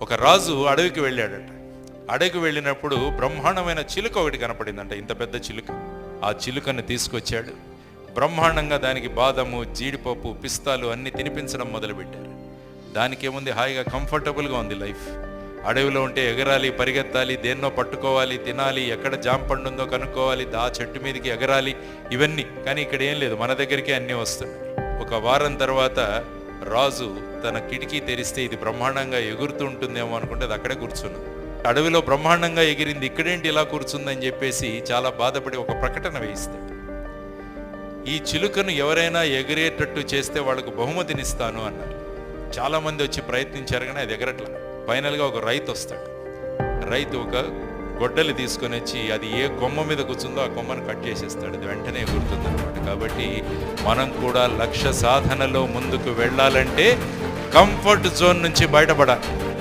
ఒక రాజు అడవికి వెళ్ళాడట. అడవికి వెళ్ళినప్పుడు బ్రహ్మాండమైన చిలుక ఒకటి కనపడిందంట, ఇంత పెద్ద చిలుక. ఆ చిలుకను తీసుకొచ్చాడు. బ్రహ్మాండంగా దానికి బాదము, జీడిపప్పు, పిస్తాలు అన్ని తినిపించడం మొదలుపెట్టారు. దానికి ఏముంది, హాయిగా కంఫర్టబుల్గా ఉంది లైఫ్. అడవిలో ఉంటే ఎగరాలి, పరిగెత్తాలి, దేన్నో పట్టుకోవాలి, తినాలి, ఎక్కడ జామ పండు ఉందో కనుక్కోవాలి, ఆ చెట్టు మీదకి ఎగరాలి, ఇవన్నీ. కానీ ఇక్కడ ఏం లేదు, మన దగ్గరికి అన్నీ వస్తున్నాయి. ఒక వారం తర్వాత రాజు తన కిటికీ తెరిస్తే ఇది బ్రహ్మాండంగా ఎగురుతూ ఉంటుందేమో అనుకుంటే అది అక్కడే కూర్చున్నది. అడవిలో బ్రహ్మాండంగా ఎగిరింది, ఇక్కడేంటి ఇలా కూర్చుందని చెప్పేసి చాలా బాధపడి ఒక ప్రకటన వేయిస్తాడు. ఈ చిలుకను ఎవరైనా ఎగిరేటట్టు చేస్తే వాళ్ళకు బహుమతినిస్తాను అన్నారు. చాలామంది వచ్చి ప్రయత్నించారు కానీ అది ఎగరట్లా. ఫైనల్గా ఒక రైతు వస్తాడు. రైతు ఒక గొడ్డలి తీసుకొని వచ్చి అది ఏ కొమ్మ మీద కూర్చుందో ఆ కొమ్మను కట్ చేసేస్తాడు. అది వెంటనే ఎగురుతుంది అనమాట. కాబట్టి మనం కూడా లక్ష్య సాధనలో ముందుకు వెళ్ళాలంటే కంఫర్ట్ జోన్ నుంచి బయటపడాలి.